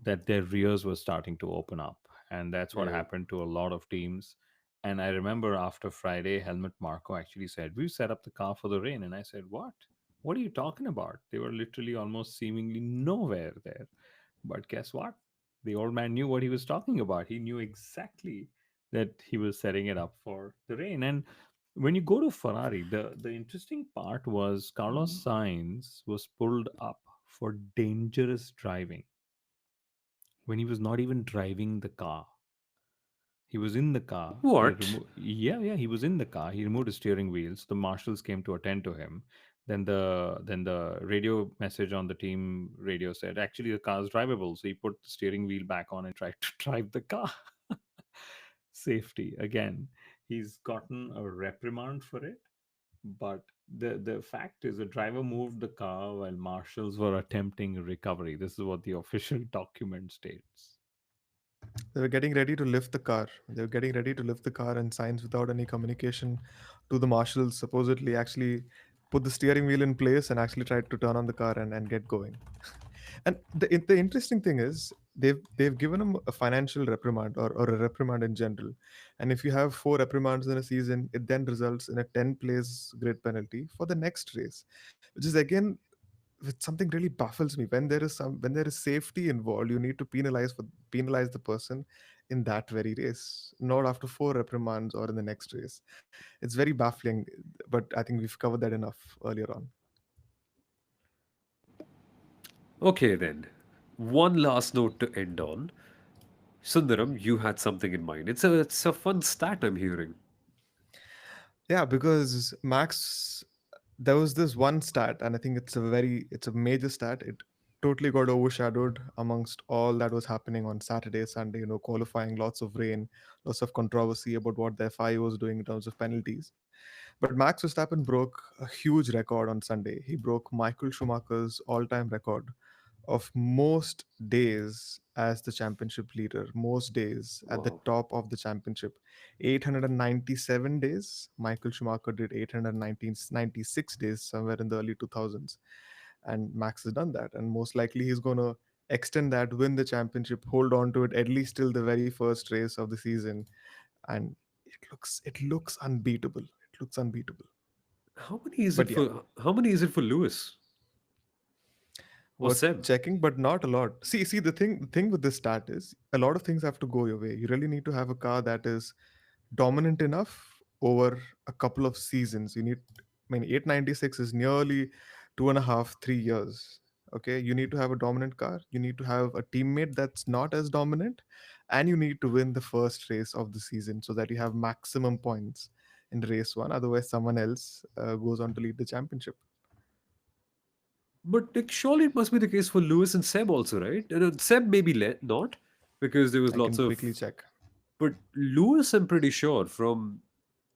that their rears were starting to open up. And that's what Yeah. happened to a lot of teams. And I remember after Friday, Helmut Marko actually said, "We've set up the car for the rain." And I said, "What? What are you talking about?" They were literally almost seemingly nowhere there. But guess what? The old man knew what he was talking about. He knew exactly that he was setting it up for the rain. And when you go to Ferrari, the interesting part was Carlos Sainz was pulled up for dangerous driving when he was not even driving the car. He was in the car. What? Yeah, he was in the car. He removed his steering wheels. The marshals came to attend to him. Then the radio message on the team radio said, actually the car is drivable. So he put the steering wheel back on and tried to drive the car. Safety again. He's gotten a reprimand for it, but the fact is the driver moved the car while marshals were attempting recovery. This is what the official document states. They were getting ready to lift the car. They were getting ready to lift the car, and signs without any communication to the marshals supposedly actually put the steering wheel in place and actually tried to turn on the car and get going. And the interesting thing is they've given him a financial reprimand or a reprimand in general. And if you have four reprimands in a season, it then results in a 10 place grid penalty for the next race, which is again which something really baffles me. When there is safety involved, you need to penalize the person in that very race, not after four reprimands or in the next race. It's very baffling, but I think we've covered that enough earlier on. Okay, then. One last note to end on. Sundaram, you had something in mind. It's a fun stat I'm hearing. Yeah, because Max, there was this one stat, and I think it's a major stat. It totally got overshadowed amongst all that was happening on Saturday, Sunday. Qualifying, lots of rain, lots of controversy about what the FIA was doing in terms of penalties. But Max Verstappen broke a huge record on Sunday. He broke Michael Schumacher's all-time record of most days as the championship leader, most days at the Wow. top of the championship. 897 days. Michael Schumacher did 896 days somewhere in the early 2000s. And Max has done that. And most likely he's going to extend that, win the championship, hold on to it at least till the very first race of the season. And it looks unbeatable. It looks unbeatable. But yeah, How many is it for Lewis or worth Seb? checking, but not a lot. See, the thing with this stat is a lot of things have to go your way. You really need to have a car that is dominant enough over a couple of seasons. I mean, 896 is nearly 2.5, 3 years. Okay, you need to have a dominant car. You need to have a teammate that's not as dominant, and you need to win the first race of the season so that you have maximum points in race one. Otherwise, someone else goes on to lead the championship. But like, surely it must be the case for Lewis and Seb also, right? Seb maybe not, because there was I can lots quickly of. check. But Lewis, I'm pretty sure from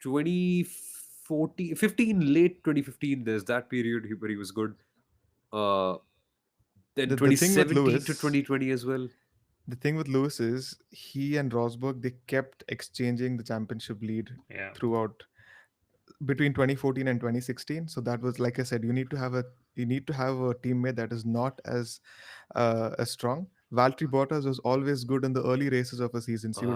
2014, 15, late 2015, there's that period where he was good. Uh, then The thing with 2017 to Lewis 2020 as well. The thing with Lewis is he and Rosberg they kept exchanging the championship lead Yeah. throughout between 2014 and 2016. So that was like I said, you need to have a teammate that is not as strong. Valtteri Bottas was always good in the early races of a season. So he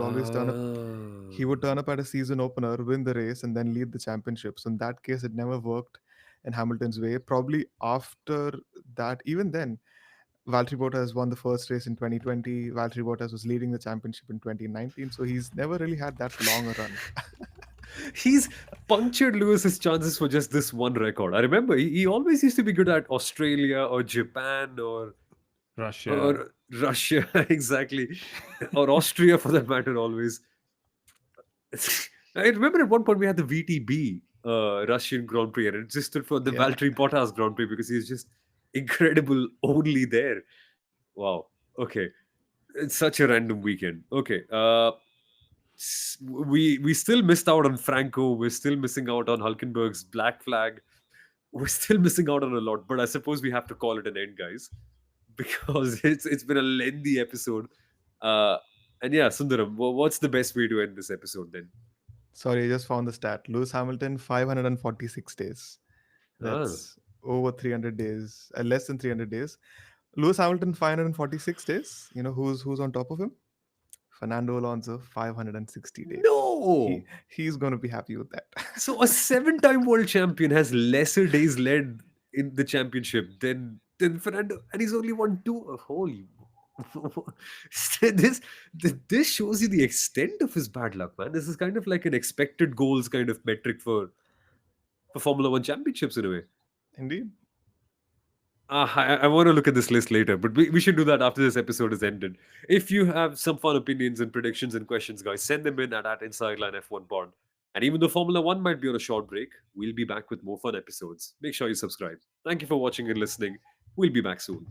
would Ah. turn up at a season opener, win the race, and then lead the championship. So in that case, it never worked in Hamilton's way. Probably after that, even then, Valtteri Bottas won the first race in 2020. Valtteri Bottas was leading the championship in 2019, so he's never really had that long a run. He's punctured Lewis's chances for just this one record. I remember he always used to be good at Australia or Japan Russia. or Russia, exactly, or Austria for that matter. Always, I remember at one point we had the VTB Russian Grand Prix, and it just stood for the Yeah, Valtteri Bottas Grand Prix because he's just incredible only there. Wow. Okay, it's such a random weekend. Okay, we still missed out on Franco. We're still missing out on Hulkenberg's black flag. We're still missing out on a lot, but I suppose we have to call it an end, guys, because it's been a lengthy episode. Uh, and yeah, Sundaram, what's the best way to end this episode then? sorry, I just found the stat. Lewis Hamilton, 546 days. Ah, That's over 300 days, less than 300 days. Lewis Hamilton, 546 days. You know who's on top of him? Fernando Alonso, 560 days. no. He's going to be happy with that. So a seven-time world champion has lesser days led in the championship than Fernando, and he's only won two. Holy, this this shows you the extent of his bad luck, man. This is kind of like an expected goals kind of metric for Formula One championships in a way. Indeed. I want to look at this list later, but we should do that after this episode is ended. If you have some fun opinions and predictions and questions, guys, send them in at Inside F1 Pod. And even though Formula One might be on a short break, we'll be back with more fun episodes. Make sure you subscribe. Thank you for watching and listening. We'll be back soon.